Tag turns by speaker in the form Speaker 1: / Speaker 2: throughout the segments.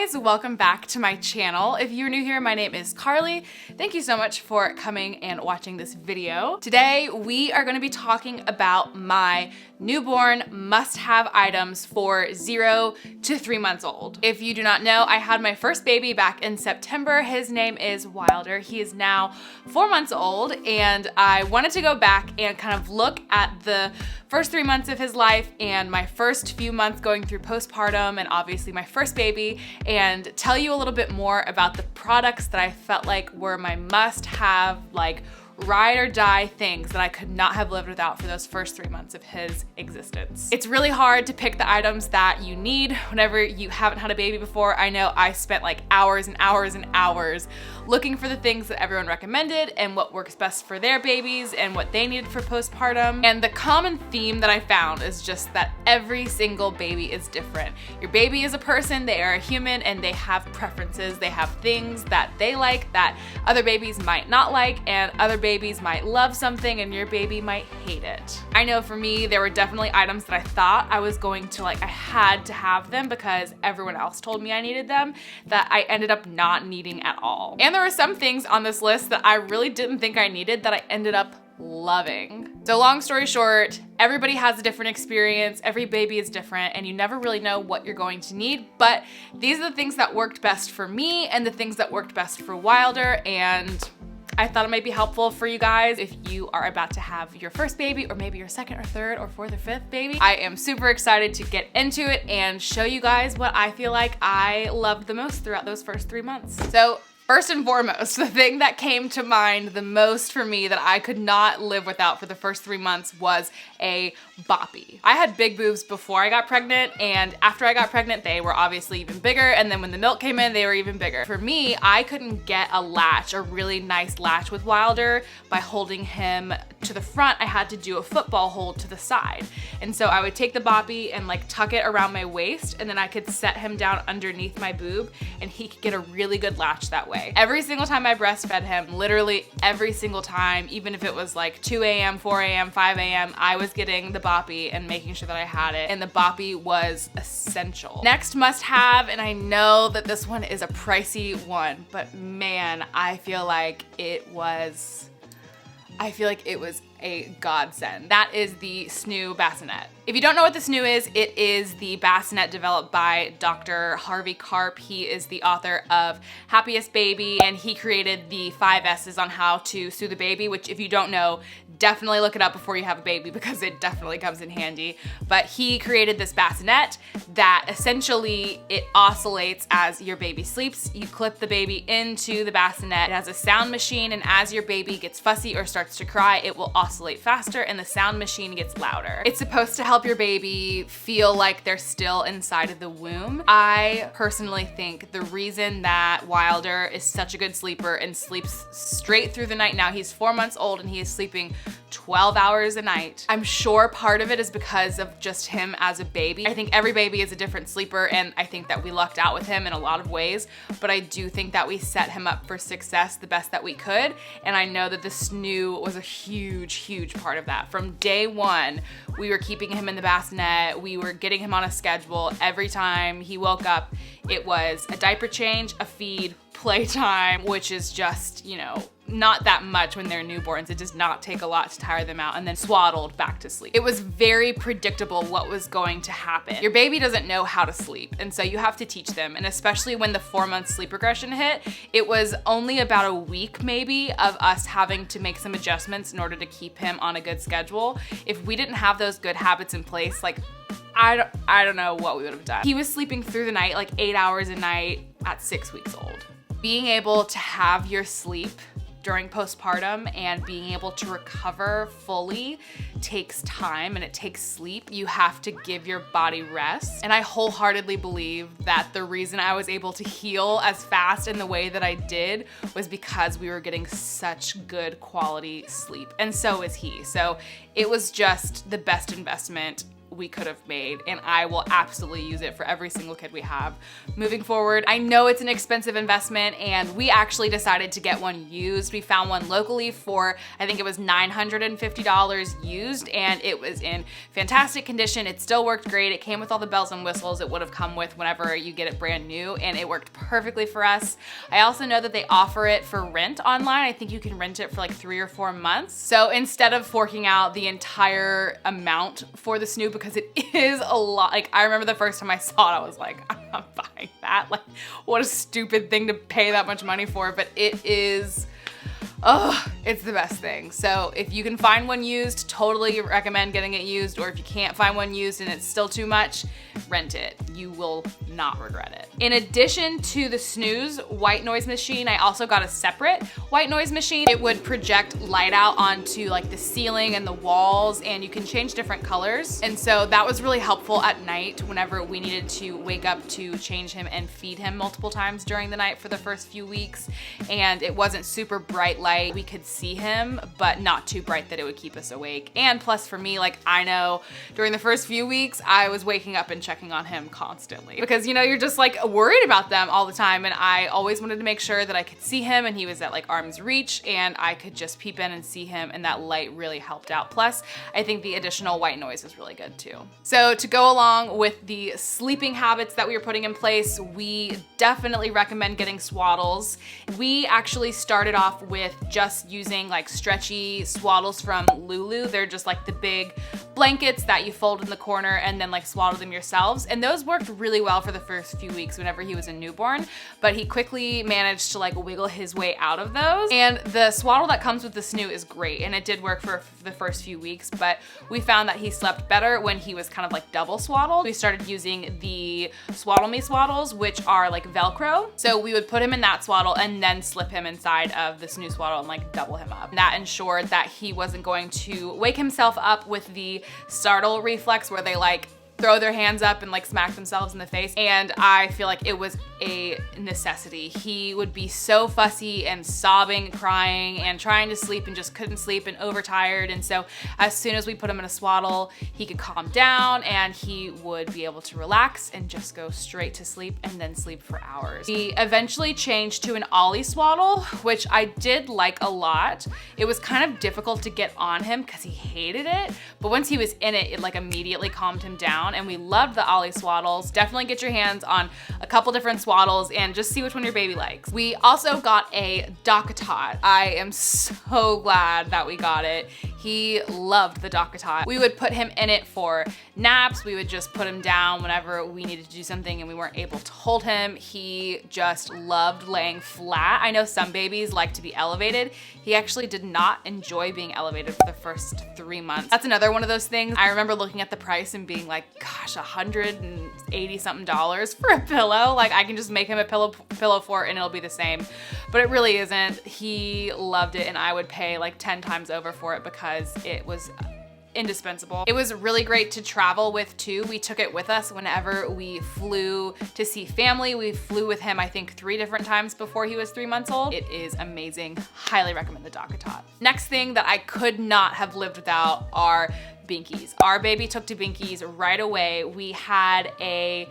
Speaker 1: guys, welcome back to my channel. If you're new here, my name is Carly. Thank you so much for coming and watching this video. Today, we are gonna be talking about my newborn must-have items for 0 to 3 months old. If you do not know, I had my first baby back in September. His name is Wilder. He is now 4 months old, and I wanted to go back and kind of look at the first 3 months of his life and my first few months going through postpartum and obviously my first baby, and tell you a little bit more about the products that I felt like were my must-have, like ride or die things that I could not have lived without for those first 3 months of his existence. It's really hard to pick the items that you need whenever you haven't had a baby before. I know I spent like hours and hours and hours looking for the things that everyone recommended and what works best for their babies and what they needed for postpartum. And the common theme that I found is just that every single baby is different. Your baby is a person, they are a human, and they have preferences. They have things that they like that other babies might not like, and other babies might love something and your baby might hate it. I know for me, there were definitely items that I thought I was going to I had to have them because everyone else told me I needed them, that I ended up not needing at all. And there were some things on this list that I really didn't think I needed that I ended up loving. So long story short, everybody has a different experience, every baby is different, and you never really know what you're going to need, but these are the things that worked best for me and the things that worked best for Wilder, and I thought it might be helpful for you guys if you are about to have your first baby, or maybe your second or third or fourth or fifth baby. I am super excited to get into it and show you guys what I feel like I loved the most throughout those first 3 months. So first and foremost, the thing that came to mind the most for me that I could not live without for the first 3 months was a Boppy. I had big boobs before I got pregnant, and after I got pregnant, they were obviously even bigger, and then when the milk came in, they were even bigger. For me, I couldn't get a latch, a really nice latch with Wilder by holding him to the front. I had to do a football hold to the side. And so I would take the Boppy and tuck it around my waist, and then I could set him down underneath my boob, and he could get a really good latch that way. Every single time I breastfed him, literally every single time, even if it was 2 a.m., 4 a.m., 5 a.m., I was getting the Boppy and making sure that I had it, and the Boppy was essential. Next must have, and I know that this one is a pricey one, but man, I feel like it was a godsend. That is the Snoo Bassinet. If you don't know what the Snoo is, it is the bassinet developed by Dr. Harvey Karp. He is the author of Happiest Baby, and he created the 5 S's on how to soothe a baby, which if you don't know, definitely look it up before you have a baby because it definitely comes in handy. But he created this bassinet that essentially it oscillates as your baby sleeps. You clip the baby into the bassinet. It has a sound machine, and as your baby gets fussy or starts to cry, it will oscillate faster and the sound machine gets louder. It's supposed to help your baby feel like they're still inside of the womb. I personally think the reason that Wilder is such a good sleeper and sleeps straight through the night, now he's 4 months old and he is sleeping 12 hours a night. I'm sure part of it is because of just him as a baby. I think every baby is a different sleeper, and I think that we lucked out with him in a lot of ways, but I do think that we set him up for success the best that we could, and I know that the Snoo was a huge part of that. From day one, we were keeping him in the bassinet, we were getting him on a schedule. Every time he woke up, it was a diaper change, a feed, playtime, which is just, not that much when they're newborns. It does not take a lot to tire them out, and then swaddled back to sleep. It was very predictable what was going to happen. Your baby doesn't know how to sleep, and so you have to teach them, and especially when the 4-month sleep regression hit, it was only about a week maybe of us having to make some adjustments in order to keep him on a good schedule. If we didn't have those good habits in place, I don't know what we would have done. He was sleeping through the night 8 hours a night at 6 weeks old. Being able to have your sleep during postpartum and being able to recover fully takes time, and it takes sleep. You have to give your body rest. And I wholeheartedly believe that the reason I was able to heal as fast in the way that I did was because we were getting such good quality sleep, and so is he. So it was just the best investment we could have made, and I will absolutely use it for every single kid we have moving forward. I know it's an expensive investment, and we actually decided to get one used. We found one locally for, I think it was $950 used, and it was in fantastic condition. It still worked great. It came with all the bells and whistles it would have come with whenever you get it brand new, and it worked perfectly for us. I also know that they offer it for rent online. I think you can rent it for like 3 or 4 months. So instead of forking out the entire amount for the Snoo, because it is a lot, like I remember the first time I saw it, I was like, I'm not buying that. Like, what a stupid thing to pay that much money for, but it is, oh, it's the best thing. So if you can find one used, totally recommend getting it used, or if you can't find one used and it's still too much, rent it. You will not regret it. In addition to the Snoo's white noise machine, I also got a separate white noise machine. It would project light out onto like the ceiling and the walls, and you can change different colors. And so that was really helpful at night whenever we needed to wake up to change him and feed him multiple times during the night for the first few weeks. And it wasn't super bright light. We could see him, but not too bright that it would keep us awake. And plus for me, like I know during the first few weeks, I was waking up and checking on him constantly because, you know, you're just like worried about them all the time. And I always wanted to make sure that I could see him and he was at like arm's reach and I could just peep in and see him, and that light really helped out. Plus, I think the additional white noise was really good too. So to go along with the sleeping habits that we were putting in place, we definitely recommend getting swaddles. We actually started off with just using like stretchy swaddles from Lulu. They're just like the big blankets that you fold in the corner and then like swaddle them yourselves. And those worked really well for the first few weeks whenever he was a newborn, but he quickly managed to like wiggle his way out of those. And the swaddle that comes with the Snoo is great, and it did work for the first few weeks, but we found that he slept better when he was kind of like double swaddled. We started using the SwaddleMe swaddles, which are like Velcro. So we would put him in that swaddle and then slip him inside of the Snoo swaddle and like double him up. And that ensured that he wasn't going to wake himself up with the startle reflex where they like throw their hands up and like smack themselves in the face. And I feel like it was a necessity. He would be so fussy and sobbing, crying, and trying to sleep and just couldn't sleep and overtired. And so as soon as we put him in a swaddle, he could calm down and he would be able to relax and just go straight to sleep and then sleep for hours. We eventually changed to an Ollie Swaddle, which I did like a lot. It was kind of difficult to get on him because he hated it, but once he was in it, it like immediately calmed him down. And we loved the Ollie Swaddles. Definitely get your hands on a couple different swaddles and just see which one your baby likes. We also got a DockATot. I am so glad that we got it. He loved the DockATot. We would put him in it for naps. We would just put him down whenever we needed to do something and we weren't able to hold him. He just loved laying flat. I know some babies like to be elevated. He actually did not enjoy being elevated for the first 3 months. That's another one of those things. I remember looking at the price and being like, gosh, $180 something for a pillow. Like I can just make him a pillow fort and it'll be the same, but it really isn't. He loved it and I would pay like 10 times over for it because it was indispensable. It was really great to travel with too. We took it with us whenever we flew to see family. We flew with him, I think 3 different times before he was 3 months old. It is amazing. Highly recommend the DockATot. Next thing that I could not have lived without are binkies. Our baby took to binkies right away. We had a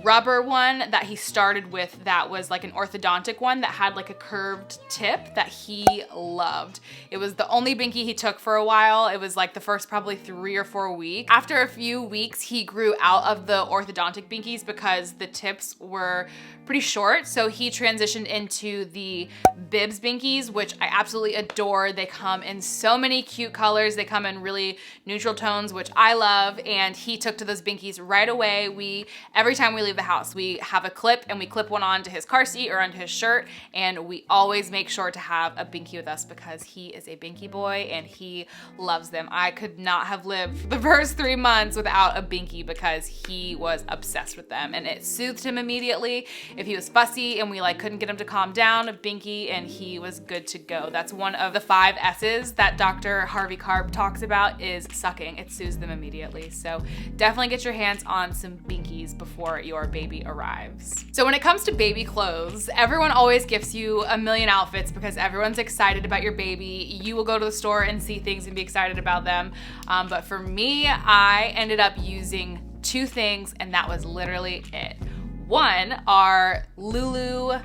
Speaker 1: rubber one that he started with that was like an orthodontic one that had like a curved tip that he loved. It was the only binky he took for a while. It was like the first probably 3 or 4 weeks. After a few weeks, he grew out of the orthodontic binkies because the tips were pretty short. So he transitioned into the Bibs binkies, which I absolutely adore. They come in so many cute colors. They come in really neutral tones, which I love. And he took to those binkies right away. Every time we leave the house, we have a clip and we clip one onto his car seat or onto his shirt. And we always make sure to have a binky with us because he is a binky boy and he loves them. I could not have lived the first 3 months without a binky because he was obsessed with them and it soothed him immediately. If he was fussy and we like couldn't get him to calm down, a binky and he was good to go. That's one of the 5 S's that Dr. Harvey Karp talks about, is sucking, it soothes them immediately. So definitely get your hands on some binkies before your baby arrives. So when it comes to baby clothes, everyone always gives you a million outfits because everyone's excited about your baby. You will go to the store and see things and be excited about them. But for me, I ended up using 2 things, and that was literally it. One are Lulu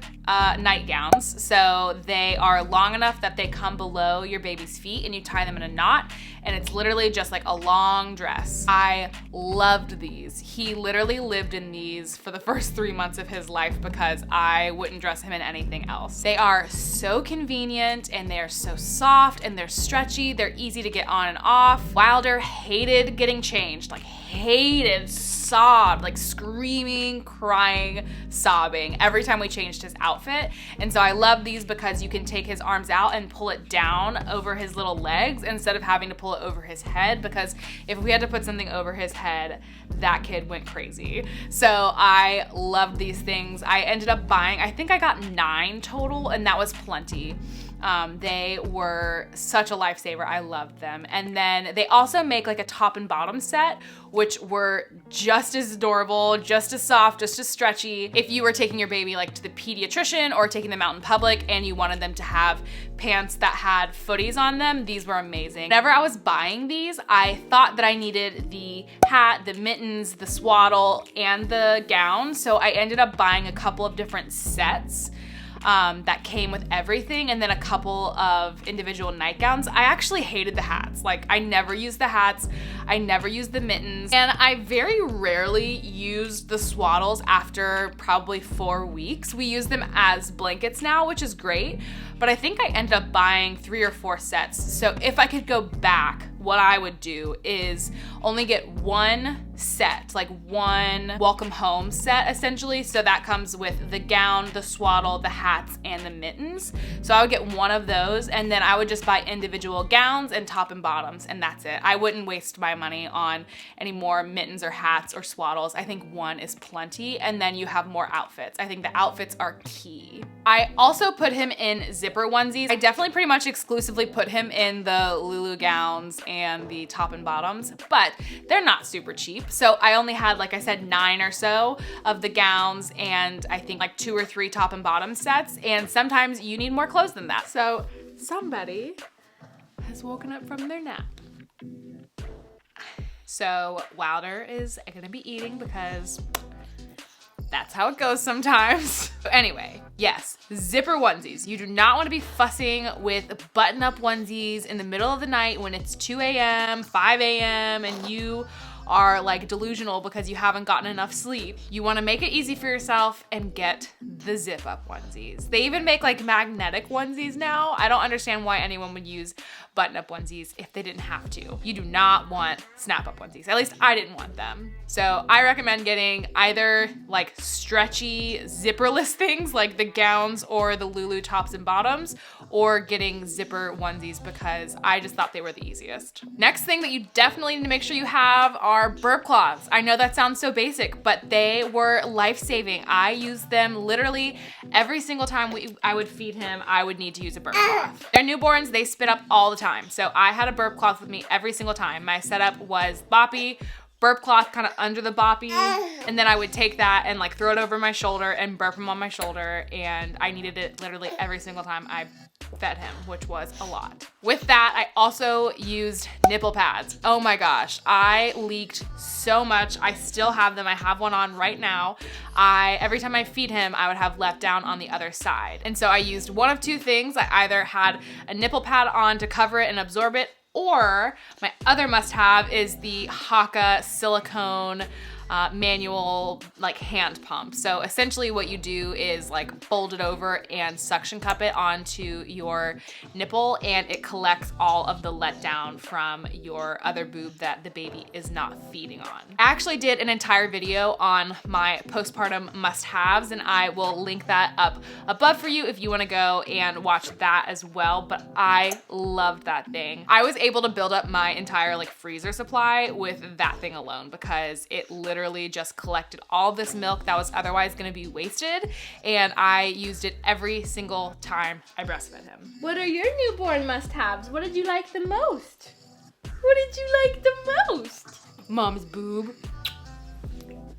Speaker 1: nightgowns. So they are long enough that they come below your baby's feet and you tie them in a knot, and it's literally just like a long dress. I loved these. He literally lived in these for the first 3 months of his life because I wouldn't dress him in anything else. They are so convenient and they're so soft and they're stretchy. They're easy to get on and off. Wilder hated getting changed, like hated, sobbed, like screaming, crying, sobbing every time we changed his outfit. And so I love these because you can take his arms out and pull it down over his little legs instead of having to pull it over his head, because if we had to put something over his head, that kid went crazy. So I loved these things. I ended up buying, I think I got 9 total, and that was plenty. They were such a lifesaver. I loved them. And then they also make like a top and bottom set, which were just as adorable, just as soft, just as stretchy. If you were taking your baby like to the pediatrician or taking them out in public and you wanted them to have pants that had footies on them, these were amazing. Whenever I was buying these, I thought that I needed the hat, the mittens, the swaddle, and the gown. So I ended up buying a couple of different sets that came with everything, and then a couple of individual nightgowns. I actually hated the hats. Like, I never used the hats, I never used the mittens, and I very rarely used the swaddles after probably 4 weeks. We use them as blankets now, which is great, but I think I ended up buying 3 or 4 sets. So if I could go back, what I would do is only get 1 set, like 1 welcome home set essentially. So that comes with the gown, the swaddle, the hats, and the mittens. So I would get 1 of those, and then I would just buy individual gowns and top and bottoms, and that's it. I wouldn't waste my money on any more mittens or hats or swaddles. I think 1 is plenty, and then you have more outfits. I think the outfits are key. I also put him in zipper onesies. I definitely pretty much exclusively put him in the Lulu gowns and the top and bottoms, but they're not super cheap. So I only had, like I said, 9 or so of the gowns, and I think like 2 or 3 top and bottom sets, and sometimes you need more clothes than that. So somebody has woken up from their nap. So Wilder is gonna be eating because that's how it goes sometimes. Anyway, yes, zipper onesies. You do not want to be fussing with button-up onesies in the middle of the night when it's 2 a.m., 5 a.m., and you are like delusional because you haven't gotten enough sleep. You want to make it easy for yourself and get the zip up onesies. They even make like magnetic onesies now. I don't understand why anyone would use button up onesies if they didn't have to. You do not want snap up onesies. At least I didn't want them. So I recommend getting either like stretchy zipperless things like the gowns or the Lulu tops and bottoms, or getting zipper onesies because I just thought they were the easiest. Next thing that you definitely need to make sure you have are burp cloths. I know that sounds so basic, but they were life-saving. I used them literally every single time I would feed him. I would need to use a burp cloth. They're newborns, they spit up all the time. So I had a burp cloth with me every single time. My setup was Boppy, burp cloth kind of under the Boppy, and then I would take that and like throw it over my shoulder and burp him on my shoulder, and I needed it literally every single time I fed him, which was a lot. With that, I also used nipple pads. Oh my gosh, I leaked so much. I still have them. I have one on right now. Every time I feed him, I would have left down on the other side. And so I used one of 2 things. I either had a nipple pad on to cover it and absorb it, or my other must-have is the Haka silicone manual like hand pump. So essentially what you do is like fold it over and suction cup it onto your nipple, and it collects all of the letdown from your other boob that the baby is not feeding on. I actually did an entire video on my postpartum must-haves, and I will link that up above for you if you want to go and watch that as well, but I loved that thing. I was able to build up my entire like freezer supply with that thing alone because it literally just collected all this milk that was otherwise gonna be wasted, and I used it every single time I breastfed him.
Speaker 2: What are your newborn must-haves? What did you like the most? What did you like the most?
Speaker 1: Mom's boob.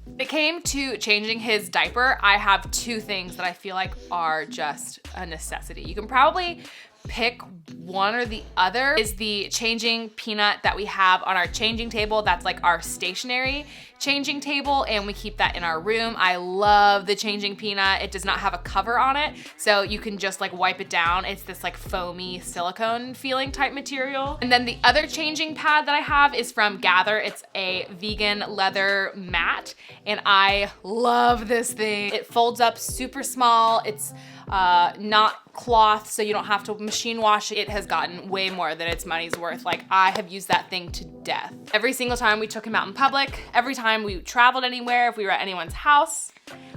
Speaker 1: When it came to changing his diaper, I have two things that I feel like are just a necessity. You can probably pick one or the other. Is the changing peanut that we have on our changing table. That's like our stationary changing table, and we keep that in our room. I love the changing peanut. It does not have a cover on it, so you can just like wipe it down. It's this like foamy silicone feeling type material. And then the other changing pad that I have is from Gather. It's a vegan leather mat, and I love this thing. It folds up super small. It's not cloth, so you don't have to machine wash it. It has gotten way more than its money's worth. Like, I have used that thing to death. Every single time we took him out in public, every time we traveled anywhere, if we were at anyone's house,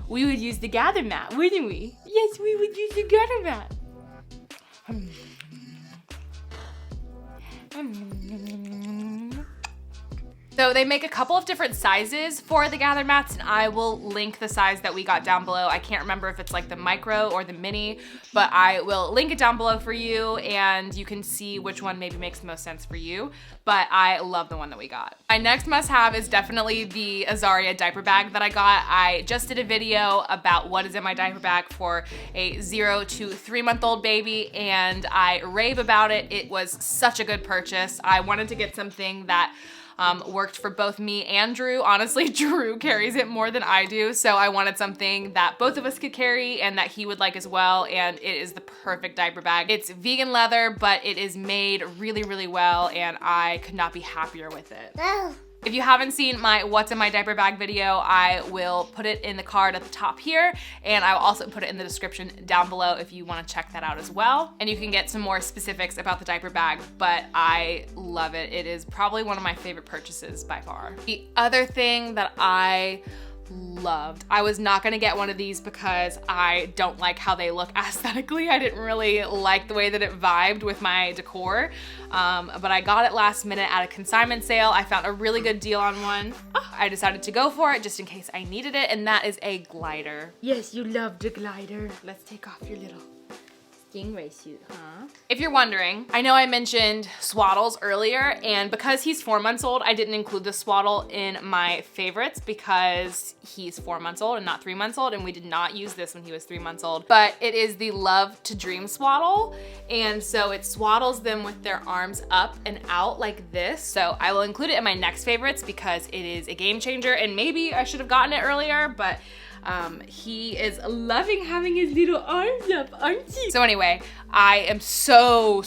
Speaker 1: we would use the Gather mat, wouldn't we? Yes, we would use the Gather mat. So they make a couple of different sizes for the Gather mats, and I will link the size that we got down below. I can't remember if it's like the micro or the mini, but I will link it down below for you, and you can see which one maybe makes the most sense for you. But I love the one that we got. My next must have is definitely the Azaria diaper bag that I got. I just did a video about what is in my diaper bag for a 0 to 3 month old baby, and I rave about it. It was such a good purchase. I wanted to get something that worked for both me and Drew. Honestly, Drew carries it more than I do, so I wanted something that both of us could carry and that he would like as well, and it is the perfect diaper bag. It's vegan leather, but it is made really, really well, and I could not be happier with it. If you haven't seen my what's in my diaper bag video, I will put it in the card at the top here, and I will also put it in the description down below if you want to check that out as well. And you can get some more specifics about the diaper bag, but I love it. It is probably one of my favorite purchases by far. The other thing that I loved, I was not gonna get one of these because I don't like how they look aesthetically. I didn't really like the way that it vibed with my decor, but I got it last minute at a consignment sale. I found a really good deal on one. I decided to go for it just in case I needed it, and that is a glider.
Speaker 2: Yes, you love the glider. Let's take off your little stingray suit, huh?
Speaker 1: If you're wondering, I know I mentioned Swaddles earlier, and because he's 4 months old, I didn't include the Swaddle in my favorites because he's 4 months old and not 3 months old, and we did not use this when he was 3 months old. But it is the Love to Dream Swaddle, and so it swaddles them with their arms up and out like this. So I will include it in my next favorites because it is a game changer, and maybe I should have gotten it earlier, but he is loving having his little arms up, aren't you? So anyway, I am so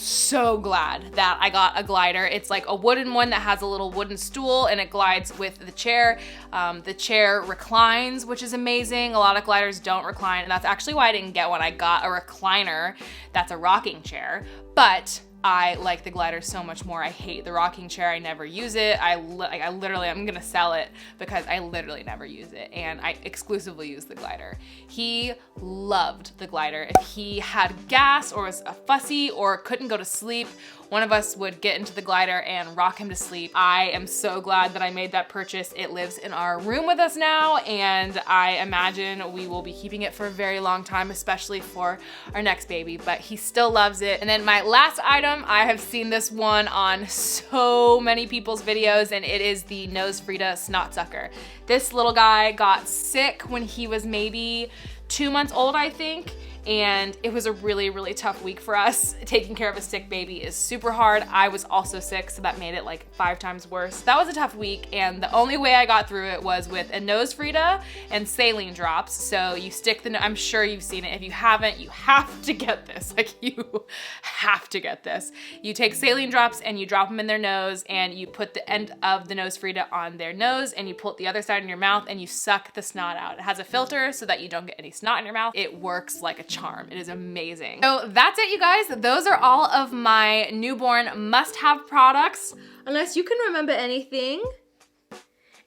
Speaker 1: glad that I got a glider. It's like a wooden one that has a little wooden stool, and it glides with the chair. The chair reclines, which is amazing. A lot of gliders don't recline, and that's actually why I didn't get one. I got a recliner that's a rocking chair, but I like the glider so much more. I hate the rocking chair. I never use it. I'm gonna sell it because I literally never use it, and I exclusively use the glider. He loved the glider. If he had gas or was fussy or couldn't go to sleep, one of us would get into the glider and rock him to sleep. I am so glad that I made that purchase. It lives in our room with us now, and I imagine we will be keeping it for a very long time, especially for our next baby, but he still loves it. And then my last item, I have seen this one on so many people's videos, and it is the Nose Frida Snot Sucker. This little guy got sick when he was maybe 2 months old, I think, and it was a really tough week for us. Taking care of a sick baby is super hard. I was also sick, so that made it like 5 times worse. That was a tough week, and the only way I got through it was with a Nose Frida and saline drops. So you stick the, I'm sure you've seen it. If you haven't, you have to get this. Like, you have to get this. You take saline drops and you drop them in their nose, and you put the end of the Nose Frida on their nose, and you pull it the other side in your mouth, and you suck the snot out. It has a filter so that you don't get any snot in your mouth. It works like a charm. It is amazing. So that's it, you guys. Those are all of my newborn must-have products.
Speaker 2: Unless you can remember anything.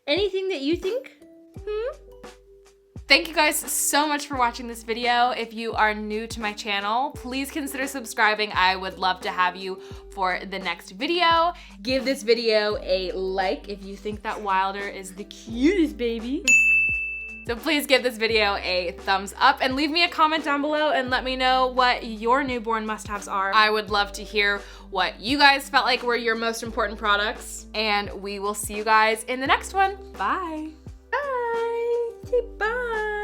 Speaker 2: Anything that you think?
Speaker 1: Thank you guys so much for watching this video. If you are new to my channel, please consider subscribing. I would love to have you for the next video.
Speaker 2: Give this video a like if you think that Wilder is the cutest baby.
Speaker 1: So please give this video a thumbs up and leave me a comment down below and let me know what your newborn must-haves are. I would love to hear what you guys felt like were your most important products. And we will see you guys in the next one. Bye.
Speaker 2: Bye. Say bye.